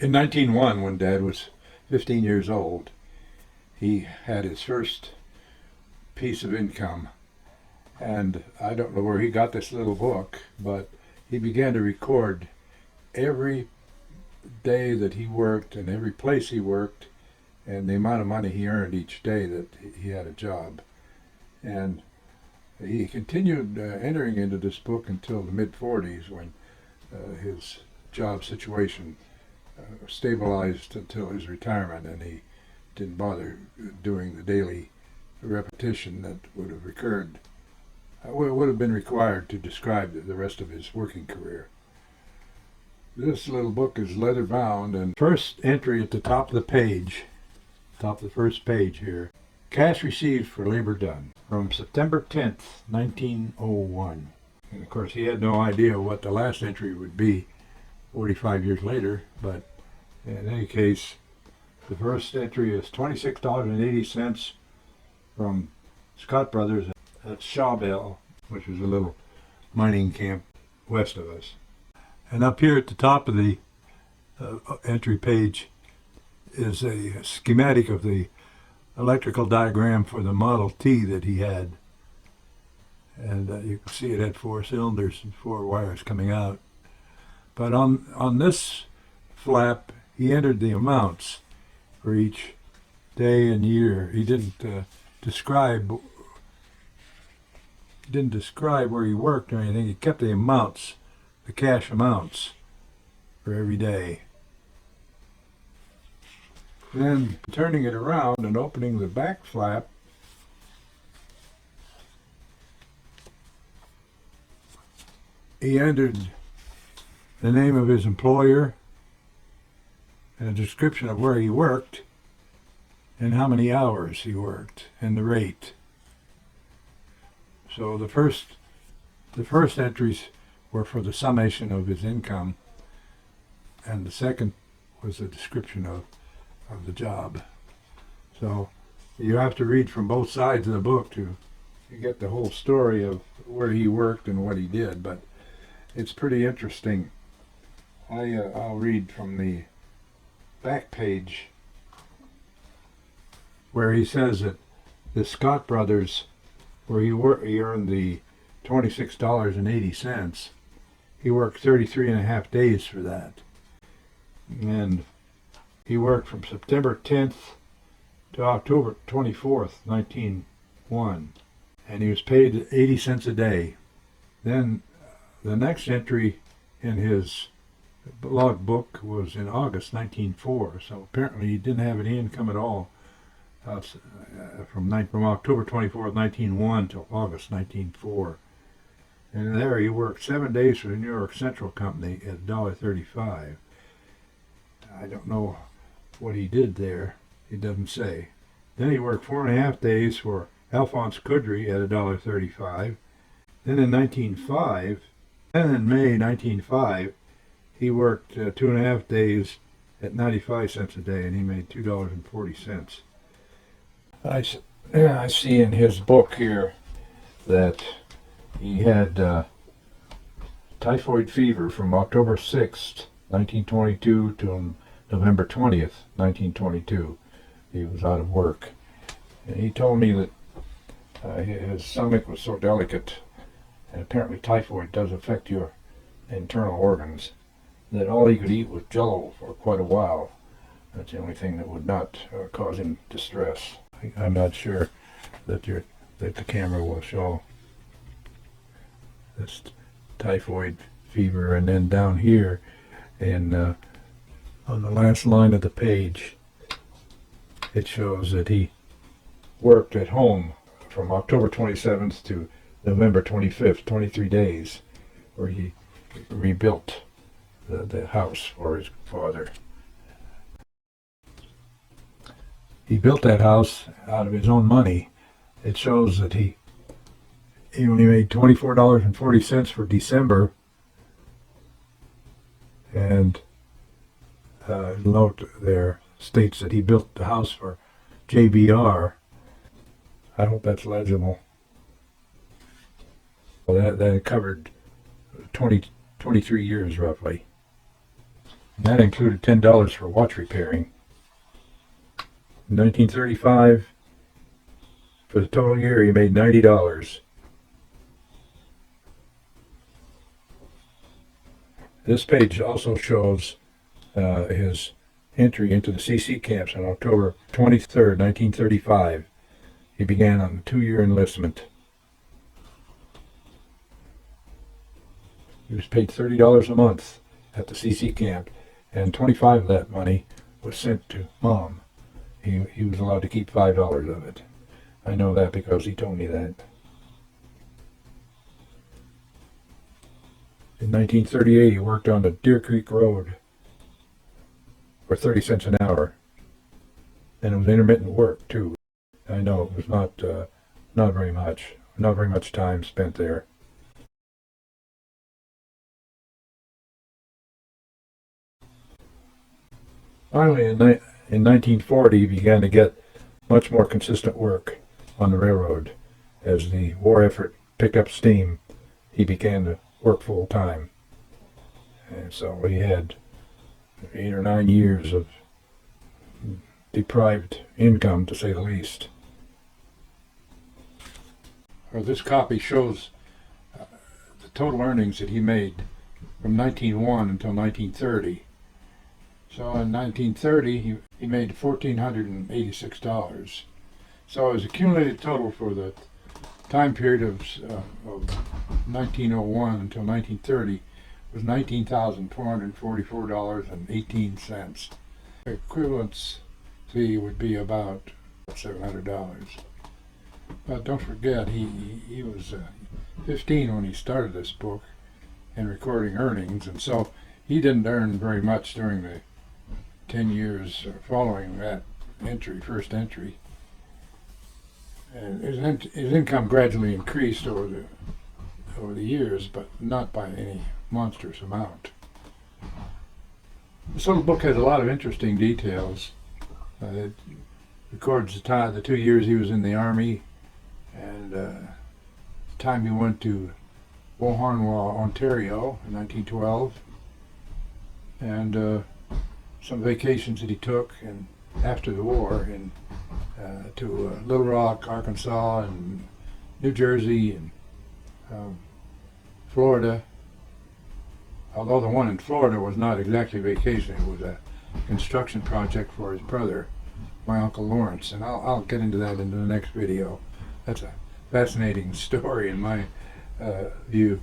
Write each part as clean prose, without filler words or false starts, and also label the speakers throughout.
Speaker 1: In 1901, when Dad was 15 years old, he had his first piece of income. And I don't know where he got this little book, but he began to record every day that he worked and every place he worked and the amount of money he earned each day that he had a job. And he continued entering into this book until the mid-40s when his job situation stabilized until his retirement, and he didn't bother doing the daily repetition that would have been required to describe the rest of his working career. This little book is leather bound, and first entry at the top of the page, top of the first page here, cash received for labor done from September 10th, 1901. And of course he had no idea what the last entry would be 45 years later, but in any case, the first entry is $26.80 from Scott Brothers at Shawbell, which is a little mining camp west of us. And up here at the top of the entry page is a schematic of the electrical diagram for the Model T that he had. And you can see it had 4 cylinders and 4 wires coming out. But on this flap, he entered the amounts for each day and year. He didn't describe where he worked or anything. He kept the amounts, the cash amounts for every day. Then turning it around and opening the back flap, he entered the name of his employer and a description of where he worked and how many hours he worked and the rate. So the first entries were for the summation of his income, and the second was a description of the job. So you have to read from both sides of the book to get the whole story of where he worked and what he did, but it's pretty interesting. I'll read from the back page where he says that the Scott Brothers, where he earned the $26.80, he worked 33 and a half days for that. And he worked from September 10th to October 24th, 1901, and he was paid 80 cents a day. Then the next entry in his log book was in August 1904, so apparently he didn't have any income at all from October 24th, 1901 till August 1904. And there he worked 7 days for the New York Central Company at $1.35. I don't know what he did there. He doesn't say. Then he worked 4.5 days for Alphonse Coudry at $1.35. Then in May 1905, he worked 2.5 days at 95 cents a day, and he made $2.40. I see in his book here that he had typhoid fever from October 6th, 1922 to November 20th, 1922. He was out of work. And he told me that his stomach was so delicate, and apparently typhoid does affect your internal organs, that all he could eat was Jell-O for quite a while. That's the only thing that would not cause him distress. I'm not sure that the camera will show this typhoid fever. And then down here, on the last line of the page, it shows that he worked at home from October 27th to November 25th, 23 days, where he rebuilt the house for his father. He built that house out of his own money. It shows that he only made $24.40 for December, and the note there states that he built the house for JBR. I hope that's legible. Well, that covered 23 years roughly. And that included $10 for watch repairing. In 1935, for the total year, he made $90. This page also shows his entry into the CC camps on October 23rd, 1935. He began on a 2-year enlistment. He was paid $30 a month at the CC camp, and 25 of that money was sent to Mom. He was allowed to keep $5 of it. I know that because he told me that. In 1938, he worked on the Deer Creek Road for 30 cents an hour, and it was intermittent work too. I know it was not very much time spent there. Finally, in 1940, he began to get much more consistent work on the railroad. As the war effort picked up steam, he began to work full time. And so he had 8 or 9 years of deprived income, to say the least. This copy shows the total earnings that he made from 1901 until 1930. So in 1930, he made $1,486. So his accumulated total for the time period of 1901 until 1930 was $19,444.18. The equivalency would be about $700. But don't forget, he was 15 when he started this book and recording earnings, and so he didn't earn very much during the 10 years following that first entry. And his income gradually increased over the years, but not by any monstrous amount. This little book has a lot of interesting details. It records the 2 years he was in the Army, and the time he went to Beauharnois, Ontario in 1912, and some vacations that he took and after the war to Little Rock, Arkansas, and New Jersey, and Florida. Although the one in Florida was not exactly vacation, it was a construction project for his brother, my Uncle Lawrence, and I'll get into that in the next video. That's a fascinating story in my view.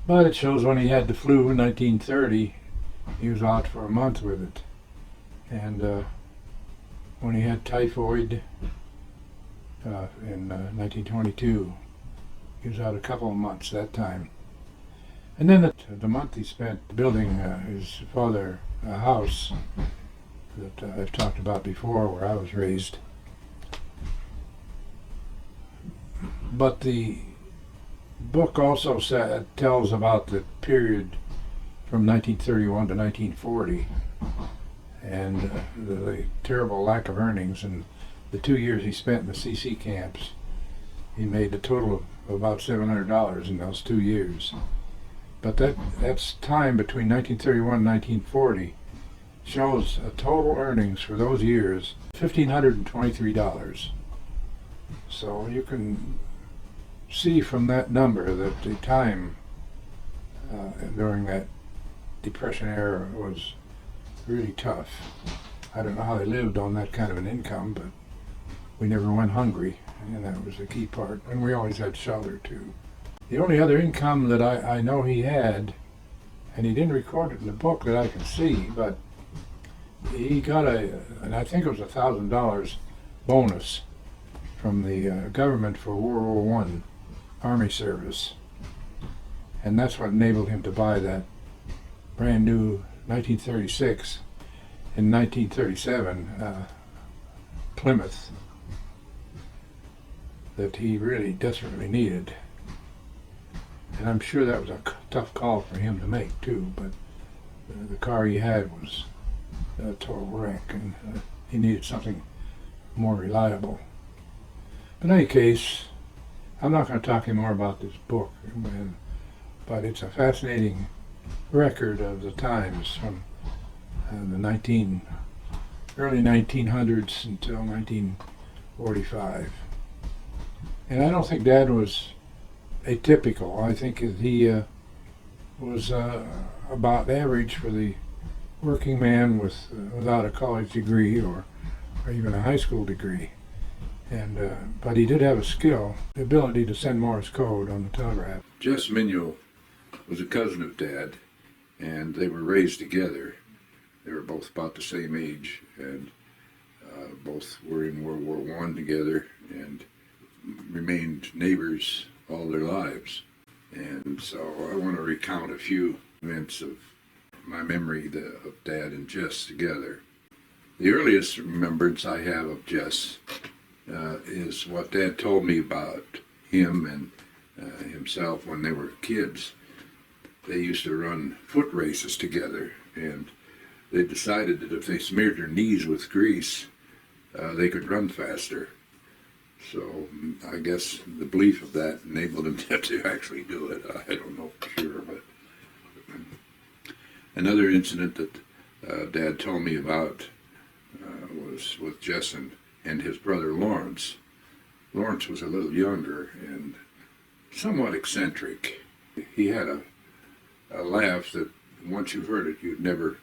Speaker 1: But it shows when he had the flu in 1930, he was out for a month with it. And when he had typhoid in 1922, he was out a couple of months that time. And then the month he spent building his father a house that I've talked about before, where I was raised. But the book also tells about the period from 1931 to 1940 and the terrible lack of earnings. And the 2 years he spent in the CC camps, he made a total of about $700 in those 2 years. But that's time between 1931 and 1940 shows a total earnings for those years $1,523. So you can see from that number that the time during that Depression era was really tough. I don't know how they lived on that kind of an income, but we never went hungry, and that was the key part. And we always had shelter too. The only other income that I know he had, and he didn't record it in the book that I can see, but he got and I think it was $1,000 bonus from the government for World War I Army service. And that's what enabled him to buy that brand new 1936 and 1937 Plymouth that he really desperately needed. And I'm sure that was a tough call for him to make too, but the car he had was a total wreck, and he needed something more reliable. But in any case, I'm not going to talk any more about this book, but it's a fascinating record of the times from the early 1900s until 1945. And I don't think Dad was atypical. I think he was about average for the working man without a college degree or even a high school degree. And but he did have a skill, the ability to send Morse code on the telegraph. Jess Minuel was a cousin of Dad, and they were raised together. They were both about the same age, and both were in World War I together and remained neighbors all their lives. And so I want to recount a few events of my memory of Dad and Jess together. The earliest remembrance I have of Jess is what Dad told me about him and himself when they were kids. They used to run foot races together, and they decided that if they smeared their knees with grease, they could run faster. So I guess the belief of that enabled them to actually do it. I don't know for sure, but another incident that Dad told me about was with Jess and his brother Lawrence. Lawrence was a little younger and somewhat eccentric. He had a laugh that once you heard it, you'd never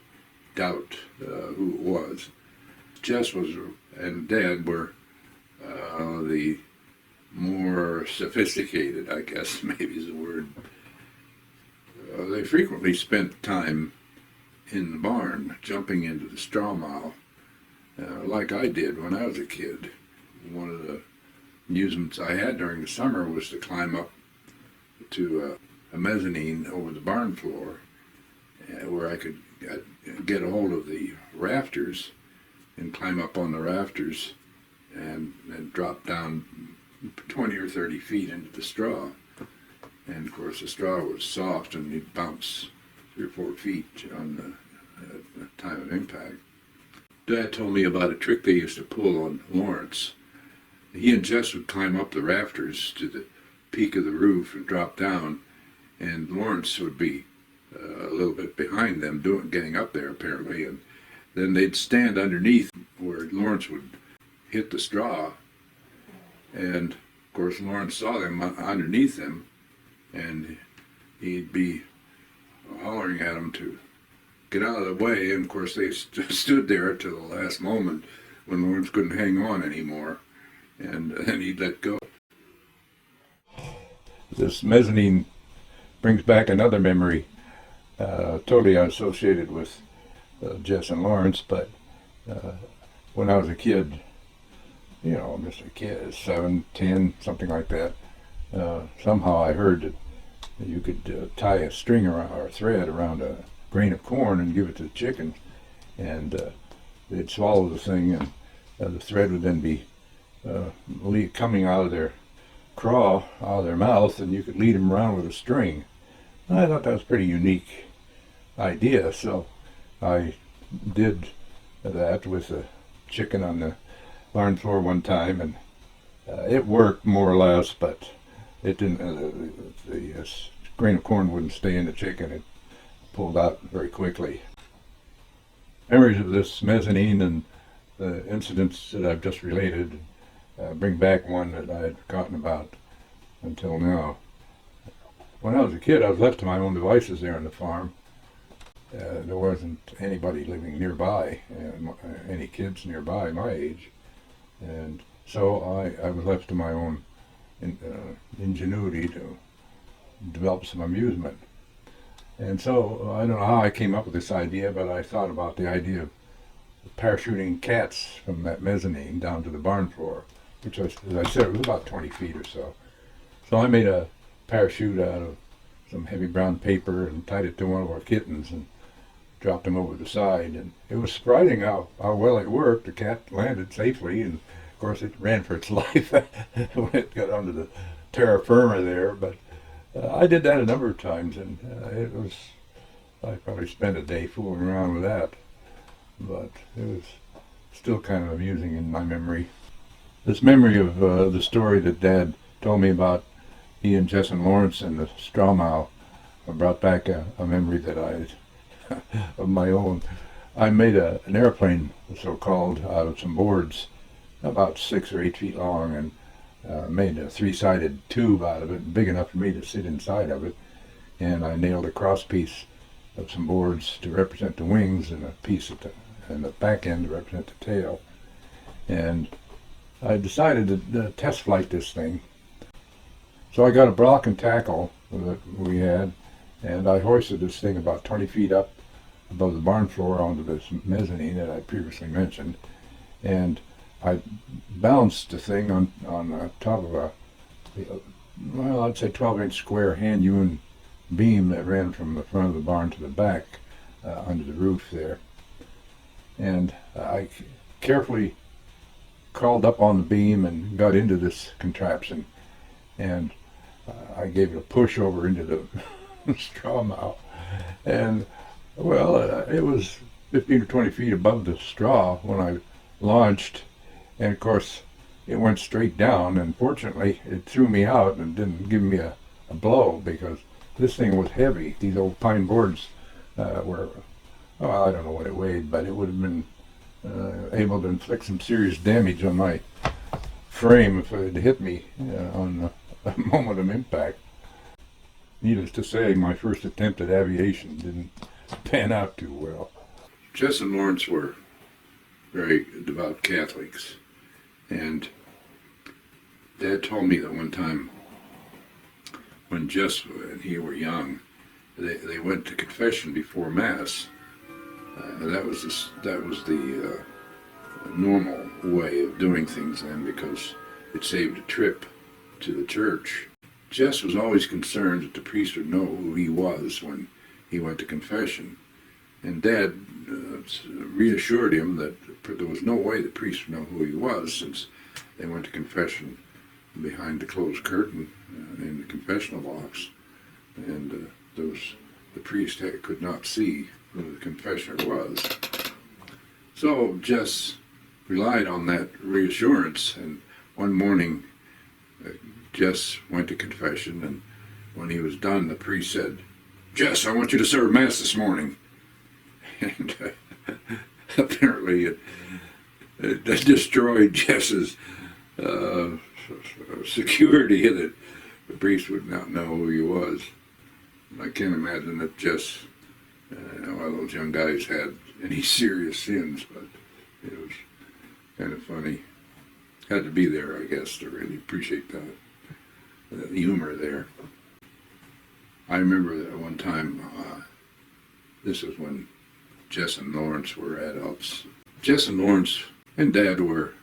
Speaker 1: doubt who it was. Jess and Dad were the more sophisticated, I guess maybe is the word. They frequently spent time in the barn, jumping into the straw mow, like I did when I was a kid. One of the amusements I had during the summer was to climb up to a mezzanine over the barn floor, where I could get a hold of the rafters and climb up on the rafters and drop down 20 or 30 feet into the straw. And of course the straw was soft and you'd bounce 3 or 4 feet on the time of impact. Dad told me about a trick they used to pull on Lawrence. He and Jess would climb up the rafters to the peak of the roof and drop down, and Lawrence would be a little bit behind them getting up there apparently, and then they'd stand underneath where Lawrence would hit the straw, and of course Lawrence saw them underneath him, and he'd be hollering at them to get out of the way, and of course they stood there till the last moment when Lawrence couldn't hang on anymore, and then he'd let go. This mezzanine brings back another memory, totally unassociated with Jess and Lawrence, but when I was a kid, just a kid, 7, 10, something like that, somehow I heard that you could tie a string around, or a thread around a grain of corn and give it to the chickens, and they'd swallow the thing, and the thread would then be coming out of their craw, out of their mouth, and you could lead them around with a string. And I thought that was a pretty unique idea, so I did that with a chicken on the barn floor one time, and it worked more or less, but it didn't. The grain of corn wouldn't stay in the chicken. It pulled out very quickly. Memories of this mezzanine and the incidents that I've just related bring back one that I had forgotten about until now. When I was a kid, I was left to my own devices there on the farm. There wasn't anybody living nearby, any kids nearby my age, and so I was left to my own ingenuity to develop some amusement. And so I don't know how I came up with this idea, but I thought about the idea of parachuting cats from that mezzanine down to the barn floor, which was, as I said, it was about 20 feet or so. So I made a parachute out of some heavy brown paper and tied it to one of our kittens and dropped him over the side. And it was surprising how well it worked. The cat landed safely, and of course it ran for its life when it got onto the terra firma there. But I did that a number of times, and I probably spent a day fooling around with that. But it was still kind of amusing in my memory. This memory of the story that Dad told me about he and Jess and Lawrence and the straw mow brought back a memory that of my own. I made an airplane, so-called, out of some boards about 6 or 8 feet long, and made a 3-sided tube out of it, big enough for me to sit inside of it. And I nailed a cross piece of some boards to represent the wings, and a piece and the back end to represent the tail. And I decided to test flight this thing. So I got a block and tackle that we had, and I hoisted this thing about 20 feet up above the barn floor onto this mezzanine that I previously mentioned, and I balanced the thing on top of I'd say 12-inch square hand-hewn beam that ran from the front of the barn to the back under the roof there. And I carefully crawled up on the beam and got into this contraption, and I gave it a push over into the straw mow, and well, it was 15 or 20 feet above the straw when I launched, and of course it went straight down, and fortunately it threw me out and didn't give me a blow, because this thing was heavy. These old pine boards were, oh, I don't know what it weighed, but it would have been able to inflict some serious damage on my frame if it had hit me on the moment of impact. Needless to say, my first attempt at aviation didn't pan out too well. Jess and Lawrence were very devout Catholics, and Dad told me that one time when Jess and he were young, they went to confession before Mass. That was the normal way of doing things then, because it saved a trip to the church. Jess was always concerned that the priest would know who he was when he went to confession, and Dad reassured him that there was no way the priest would know who he was, since they went to confession behind the closed curtain in the confessional box, and the priest could not see who the confessor was. So Jess relied on that reassurance, and one morning Jess went to confession, and when he was done, the priest said, "Jess, I want you to serve Mass this morning." And apparently it destroyed Jess's security that the priest would not know who he was. I can't imagine that Jess, all those young guys, had any serious sins, but it was kind of funny. Had to be there, I guess, to really appreciate the humor there. I remember that one time, this was when Jess and Lawrence were adults. Jess and Lawrence and Dad were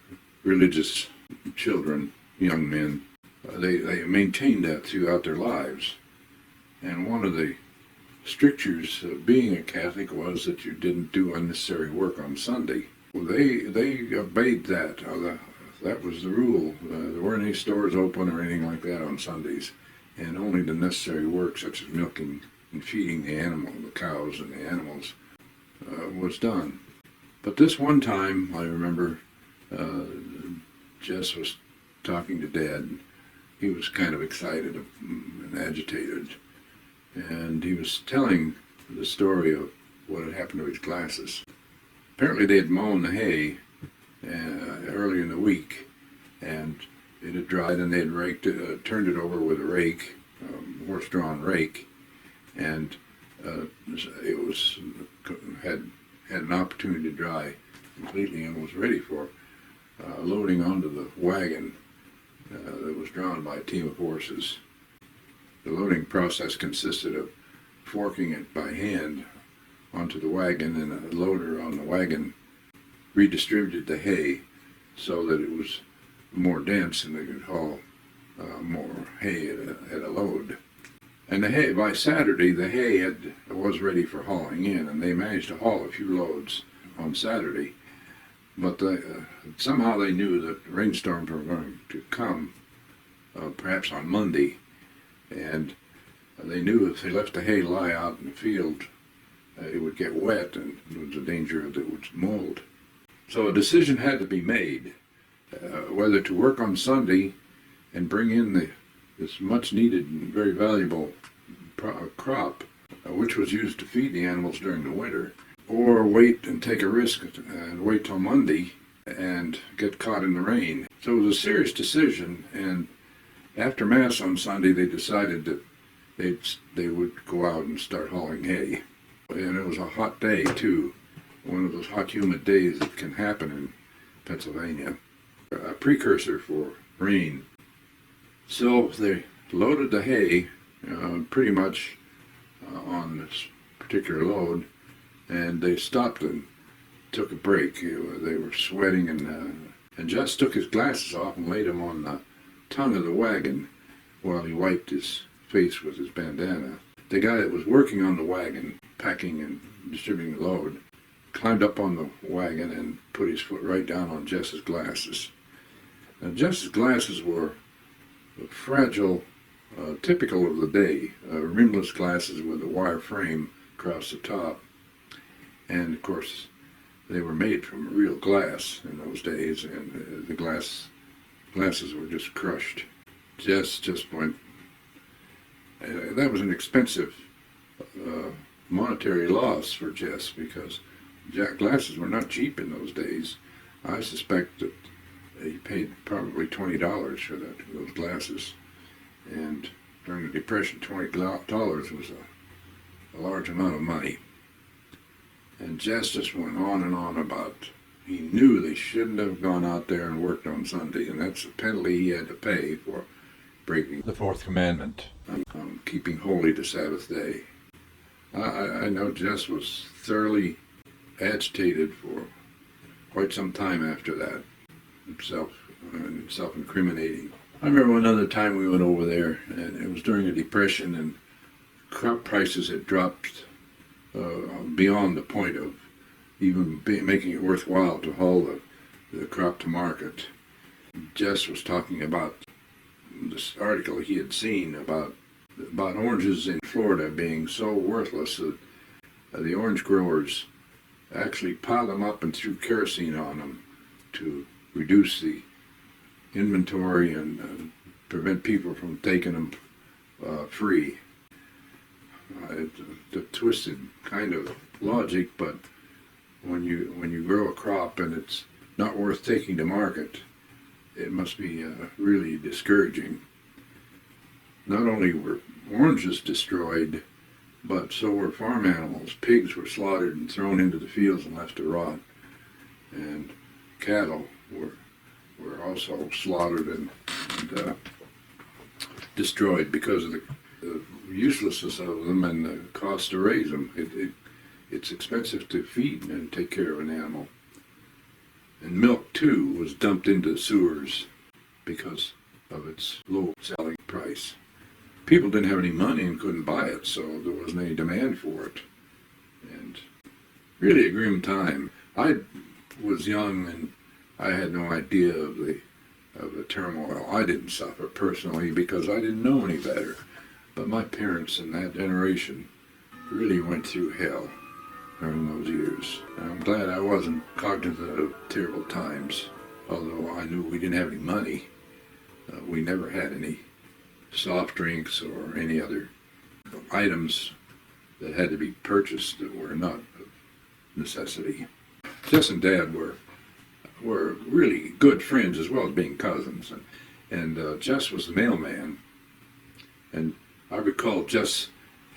Speaker 1: religious children, young men. They maintained that throughout their lives. And one of the strictures of being a Catholic was that you didn't do unnecessary work on Sunday. Well, they obeyed that. That was the rule. There weren't any stores open or anything like that on Sundays, and only the necessary work, such as milking and feeding the cows and the animals, was done. But this one time, I remember, Jess was talking to Dad, and he was kind of excited and agitated, and he was telling the story of what had happened to his glasses. Apparently they had mown the hay early in the week, and it had dried, and they had turned it over with a rake, horse-drawn rake, and it had an opportunity to dry completely and was ready for loading onto the wagon that was drawn by a team of horses. The loading process consisted of forking it by hand onto the wagon, and a loader on the wagon redistributed the hay so that it was more dense and they could haul more hay at a load. And the hay, by Saturday, the hay was ready for hauling in, and they managed to haul a few loads on Saturday. But somehow they knew that rainstorms were going to come, perhaps on Monday, and they knew if they left the hay lie out in the field, it would get wet, and there was a danger that it would mold. So a decision had to be made, whether to work on Sunday and bring in this much needed and very valuable crop, which was used to feed the animals during the winter, or wait and take a risk and wait till Monday and get caught in the rain. So it was a serious decision, and after Mass on Sunday, they decided that they would go out and start hauling hay. And it was a hot day, too, one of those hot, humid days that can happen in Pennsylvania, a precursor for rain. So they loaded the hay pretty much on this particular load, and they stopped and took a break. They were sweating, and Jess took his glasses off and laid them on the tongue of the wagon while he wiped his face with his bandana. The guy that was working on the wagon, packing and distributing the load, climbed up on the wagon and put his foot right down on Jess's glasses. Now, Jess's glasses were fragile, typical of the day, rimless glasses with a wire frame across the top. And of course, they were made from real glass in those days, and the glasses were just crushed. Jess just went. That was an expensive monetary loss for Jess, because glasses were not cheap in those days. I suspect that he paid probably $20 for those glasses, and during the Depression, $20 was a large amount of money. And Jess just went on and on about he knew they shouldn't have gone out there and worked on Sunday, and that's the penalty he had to pay for breaking the fourth commandment, keeping holy the Sabbath day. I know Jess was thoroughly agitated for quite some time after that, self-incriminating. I remember another time we went over there, and it was during a depression, and crop prices had dropped beyond the point of even making it worthwhile to haul the crop to market. Jess was talking about this article he had seen about oranges in Florida being so worthless that the orange growers actually piled them up and threw kerosene on them to reduce the inventory and prevent people from taking them free. It's a twisted kind of logic, but when you grow a crop and it's not worth taking to market, it must be really discouraging. Not only were oranges destroyed, but so were farm animals. Pigs were slaughtered and thrown into the fields and left to rot, and cattle were also slaughtered and destroyed because of the uselessness of them and the cost to raise them. It's expensive to feed and take care of an animal. And milk, too, was dumped into the sewers because of its low selling price. People didn't have any money and couldn't buy it, so there wasn't any demand for it. And really a grim time. I was young and I had no idea of the turmoil. I didn't suffer personally because I didn't know any better. But my parents in that generation really went through hell during those years. And I'm glad I wasn't cognizant of terrible times, although I knew we didn't have any money. We never had any soft drinks or any other items that had to be purchased that were not of necessity. Jess and Dad were really good friends as well as being cousins, and Jess was the mailman, and I recall Jess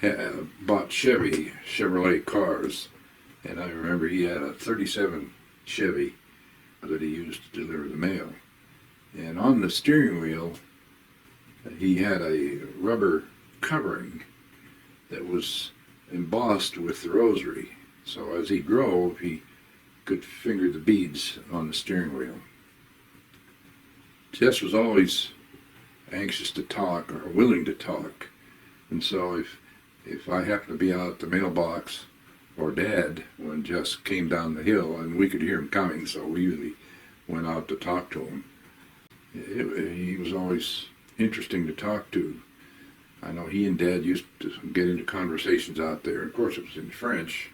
Speaker 1: bought Chevrolet cars, and I remember he had a 37 Chevy that he used to deliver the mail, and on the steering wheel he had a rubber covering that was embossed with the rosary, so as he drove he could finger the beads on the steering wheel. Jess was always anxious to talk or willing to talk, and so if I happened to be out at the mailbox, or Dad when Jess came down the hill, and we could hear him coming, so we usually went out to talk to him. He was always interesting to talk to. I know he and Dad used to get into conversations out there. Of course, it was in French,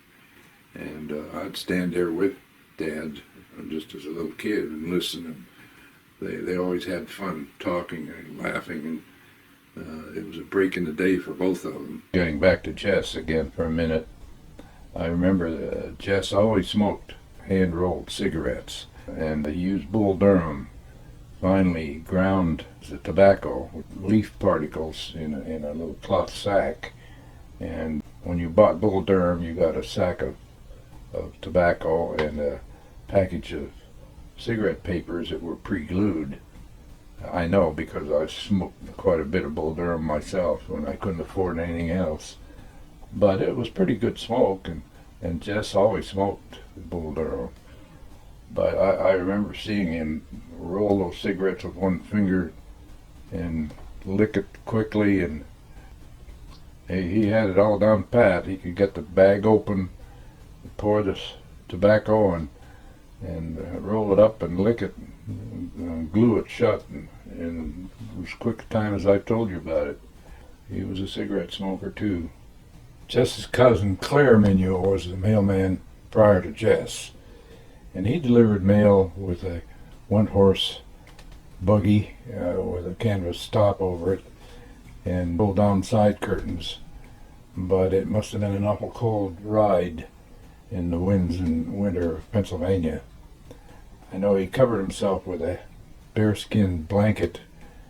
Speaker 1: and I'd stand there with Dad just as a little kid and listen. And they always had fun talking and laughing, It was a break in the day for both of them. Getting back to Jess again for a minute, I remember Jess always smoked hand-rolled cigarettes, and he used Bull Durham, finely ground the tobacco with leaf particles in a little cloth sack. And when you bought Bull Durham, you got a sack of tobacco and a package of cigarette papers that were pre-glued. I know because I smoked quite a bit of Bull Durham myself when I couldn't afford anything else. But it was pretty good smoke, and Jess always smoked Bull Durham. But I remember seeing him roll those cigarettes with one finger and lick it quickly, and he had it all down pat. He could get the bag open, pour the tobacco and roll it up and lick it, and glue it shut, and it was quick time as I've told you about it. He was a cigarette smoker too. Jess's cousin Claire Mignot was the mailman prior to Jess, and he delivered mail with a one-horse buggy with a canvas top over it and pulled down side curtains. But it must have been an awful cold ride in the winds in winter of Pennsylvania. I know he covered himself with a bearskin blanket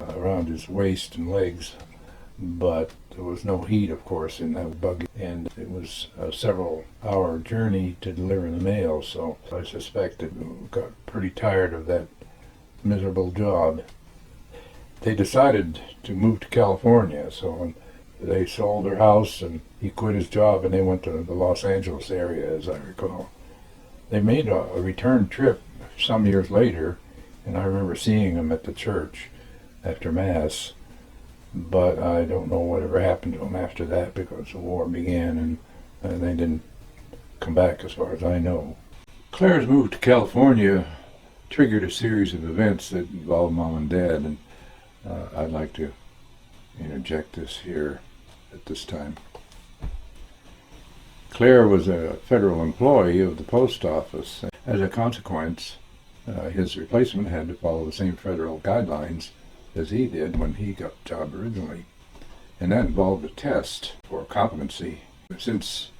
Speaker 1: around his waist and legs, but there was no heat, of course, in that buggy, and it was a several-hour journey to deliver the mail, so I suspect it got pretty tired of that miserable job. They decided to move to California, so they sold their house, and he quit his job, and they went to the Los Angeles area, as I recall. They made a return trip some years later, and I remember seeing him at the church after Mass, but I don't know whatever happened to him after that because the war began, and they didn't come back as far as I know. Claire's move to California triggered a series of events that involved Mom and Dad, and I'd like to interject this here at this time. Claire was a federal employee of the post office. As a consequence, his replacement had to follow the same federal guidelines as he did when he got the job originally. And that involved a test for competency. Since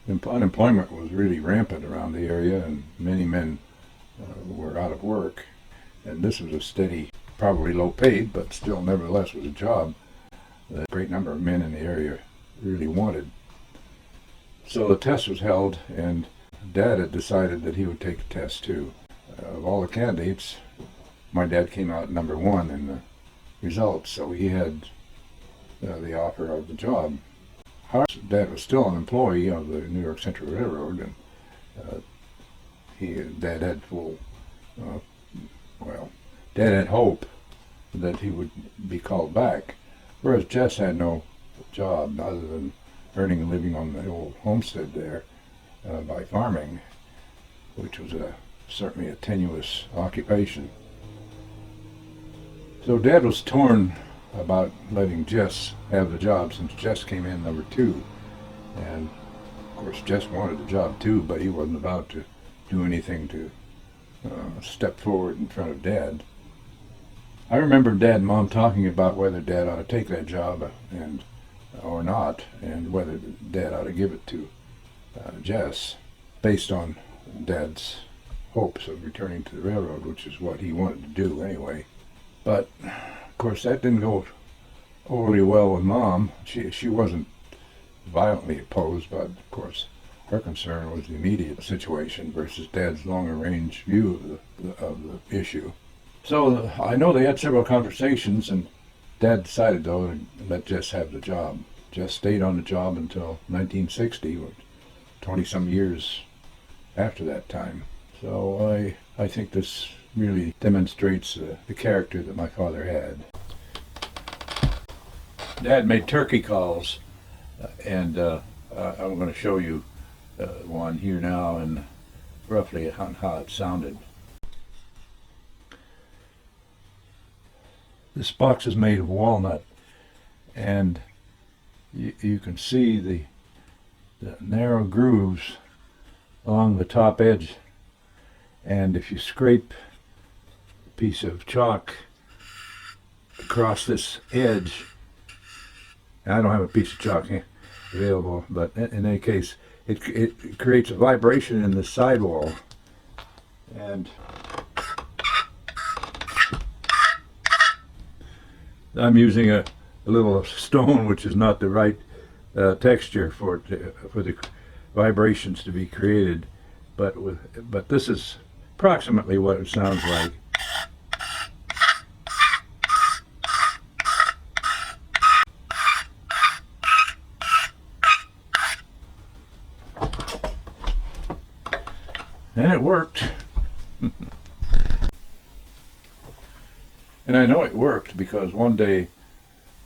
Speaker 1: unemployment was really rampant around the area and many men were out of work, and this was a steady, probably low paid, but still nevertheless was a job that a great number of men in the area really wanted. So the test was held, and Dad had decided that he would take the test too. Of all the candidates, my dad came out number one in the results, so he had the offer of the job. However, Dad was still an employee of the New York Central Railroad, and Dad had Dad had hope that he would be called back, whereas Jess had no job other than earning a living on the old homestead there by farming, which was certainly a tenuous occupation. So Dad was torn about letting Jess have the job since Jess came in number two, and of course Jess wanted the job too, but he wasn't about to do anything to step forward in front of Dad. I remember Dad and Mom talking about whether Dad ought to take that job or not, and whether Dad ought to give it to Jess, based on Dad's hopes of returning to the railroad, which is what he wanted to do anyway. But of course that didn't go overly well with Mom. She wasn't violently opposed, but of course her concern was the immediate situation versus Dad's longer range view of the issue. So I know they had several conversations, and Dad decided though to let Jess have the job. Jess stayed on the job until 1960, or 20-some years after that time. So I think this really demonstrates the character that my father had. Dad made turkey calls, and I'm going to show you one here now and roughly how it sounded. This box is made of walnut, and you can see the narrow grooves along the top edge, and if you scrape a piece of chalk across this edge, I don't have a piece of chalk available, but in any case, it creates a vibration in the sidewall. And I'm using a little stone, which is not the right texture for the vibrations to be created, but this is approximately what it sounds like. And it worked. And I know it worked because one day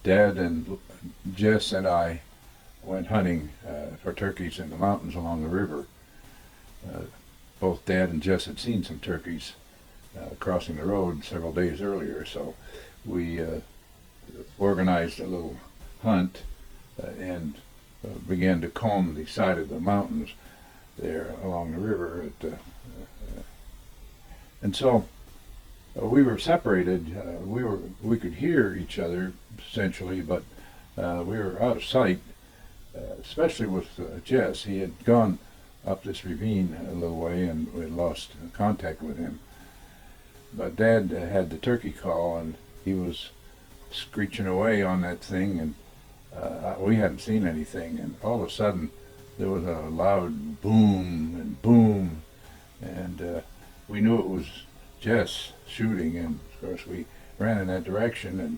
Speaker 1: Dad and Jess and I went hunting for turkeys in the mountains along the river. Both Dad and Jess had seen some turkeys crossing the road several days earlier, so we organized a little hunt and began to comb the side of the mountains there along the river. And so we were separated. We could hear each other essentially, but we were out of sight, especially with Jess. He had gone up this ravine a little way, and we had lost contact with him. But Dad had the turkey call, and he was screeching away on that thing, and we hadn't seen anything. And all of a sudden, there was a loud boom and boom, and we knew it was Jess shooting. And of course, we ran in that direction, and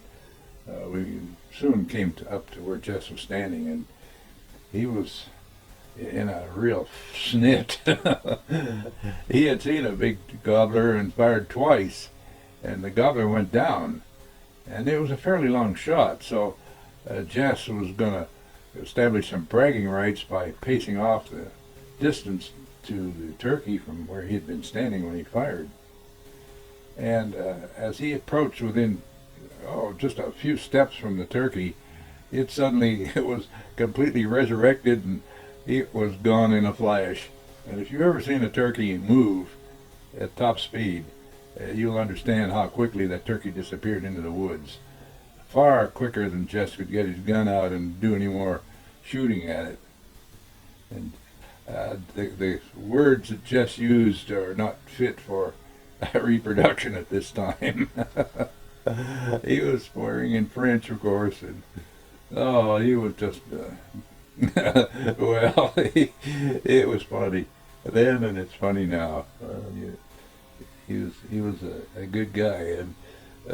Speaker 1: we soon came up to where Jess was standing, and he was in a real snit. He had seen a big gobbler and fired twice, and the gobbler went down, and it was a fairly long shot. So Jess was going to establish some bragging rights by pacing off the distance to the turkey from where he had been standing when he fired. And as he approached within just a few steps from the turkey, it was completely resurrected, and it was gone in a flash. And if you've ever seen a turkey move at top speed, you'll understand how quickly that turkey disappeared into the woods. Far quicker than Jess could get his gun out and do any more shooting at it. And the words that Jess used are not fit for reproduction at this time. He was swearing in French, of course, and he was just well, it was funny then, and it's funny now. He was a good guy, and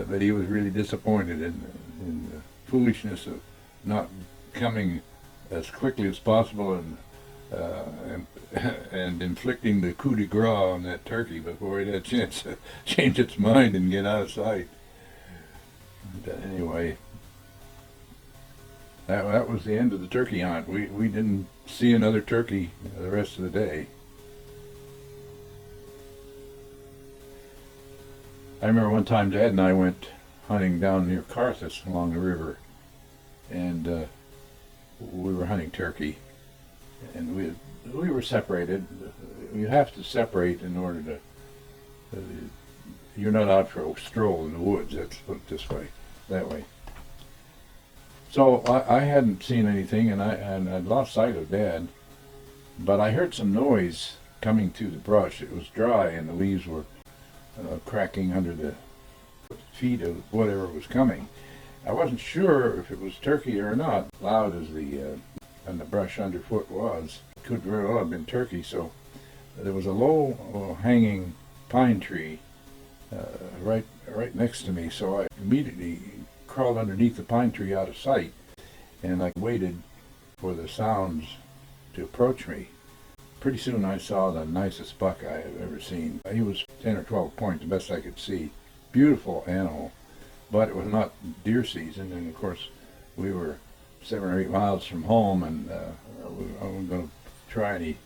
Speaker 1: but he was really disappointed in the foolishness of not coming as quickly as possible and inflicting the coup de grace on that turkey before it had a chance to change its mind and get out of sight. But anyway, that was the end of the turkey hunt. We didn't see another turkey the rest of the day. I remember one time Dad and I went hunting down near Carthus along the river, and we were hunting turkey, and we were separated. You have to separate in order to. You're not out for a stroll in the woods. Let's put it this way, that way. So I hadn't seen anything, and I'd lost sight of Dad, but I heard some noise coming through the brush. It was dry, and the leaves were cracking under the feet of whatever was coming. I wasn't sure if it was turkey or not. Loud as the brush underfoot was, it could very well have been turkey. So there was a low hanging pine tree right next to me. So I immediately crawled underneath the pine tree out of sight, and I waited for the sounds to approach me. Pretty soon I saw the nicest buck I have ever seen. He was 10 or 12 points, the best I could see. Beautiful animal, but it was not deer season, and of course we were 7 or 8 miles from home, and I wasn't going to try any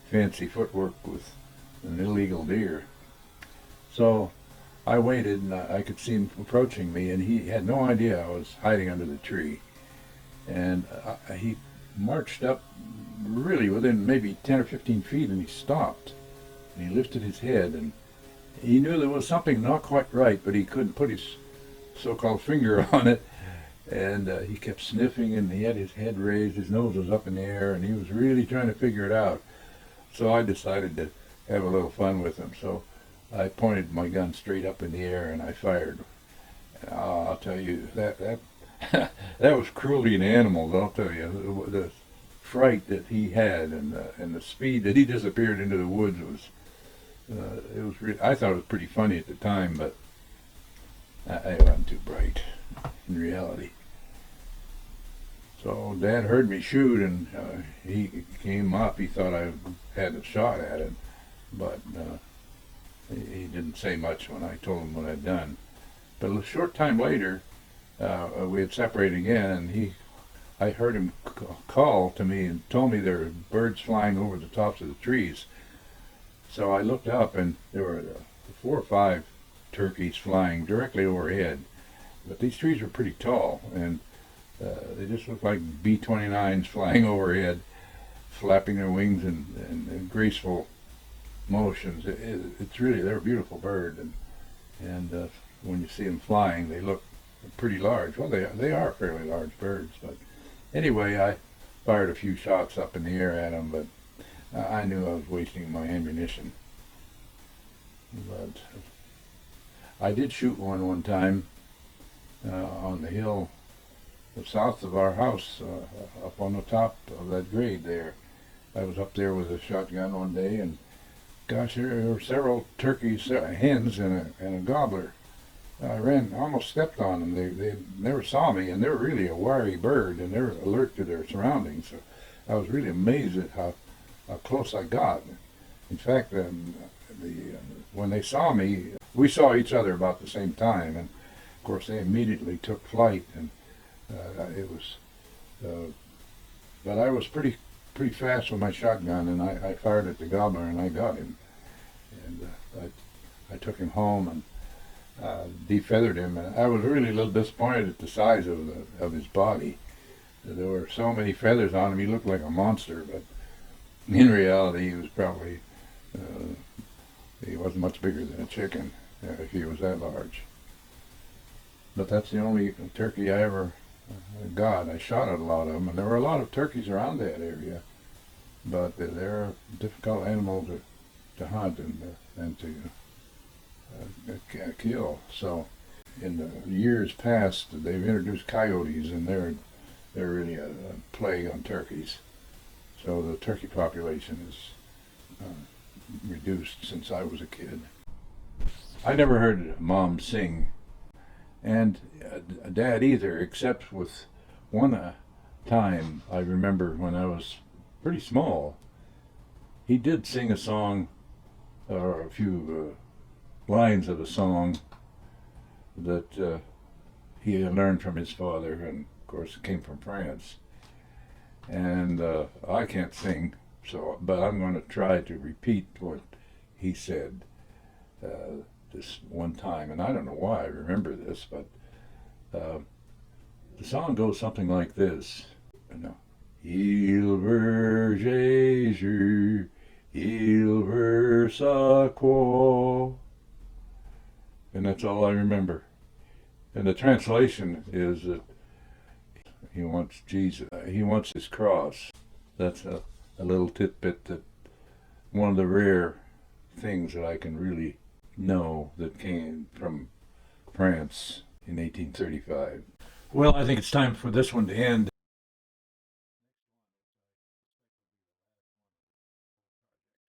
Speaker 1: fancy footwork with an illegal deer. So I waited, and I could see him approaching me, and he had no idea I was hiding under the tree. And he marched up really within maybe 10 or 15 feet, and he stopped. And he lifted his head, and he knew there was something not quite right, but he couldn't put his so-called finger on it. And he kept sniffing, and he had his head raised, his nose was up in the air, and he was really trying to figure it out. So I decided to have a little fun with him. So I pointed my gun straight up in the air and I fired. I'll tell you that that was cruelty in animals. I'll tell you the fright that he had and the speed that he disappeared into the woods was it was. I thought it was pretty funny at the time, but I wasn't too bright in reality. So Dad heard me shoot, and he came up. He thought I had a shot at it, but he didn't say much when I told him what I'd done. But a short time later, we had separated again, and I heard him call to me and told me there were birds flying over the tops of the trees. So I looked up, and there were 4 or 5 turkeys flying directly overhead. But these trees were pretty tall, and they just looked like B-29s flying overhead, flapping their wings in graceful motions. It's really, they're a beautiful bird, and when you see them flying, they look pretty large. Well, they are fairly large birds, but anyway, I fired a few shots up in the air at them, but I knew I was wasting my ammunition. But I did shoot one time on the hill south of our house, up on the top of that grade there. I was up there with a shotgun one day, and gosh, there were several turkeys, hens, and a gobbler. I almost stepped on them. They never saw me, and they're really a wary bird, and they're alert to their surroundings. So I was really amazed at how close I got. In fact, when they saw me, we saw each other about the same time, and of course they immediately took flight, and but I was pretty fast with my shotgun, and I fired at the gobbler, and I got him, and I took him home and defeathered him, and I was really a little disappointed at the size of his body. There were so many feathers on him, he looked like a monster, but in reality he was probably he wasn't much bigger than a chicken if he was that large. But that's the only turkey I ever got. I shot at a lot of them, and there were a lot of turkeys around that area, but they're a difficult animal to hunt and to kill. So in the years past, they've introduced coyotes, and they're really a plague on turkeys. So the turkey population is reduced since I was a kid. I never heard Mom sing, and Dad either, except with one time I remember when I was pretty small. He did sing a song, or a few lines of a song that he had learned from his father, and of course it came from France. And I can't sing, but I'm going to try to repeat what he said this one time, and I don't know why I remember this, but the song goes something like this. No. Il veut Jésus, il veut sa croix. And that's all I remember. And the translation is that he wants Jesus, he wants his cross. That's a little tidbit, that one of the rare things that I can really know that came from France in 1835. Well, I think it's time for this one to end.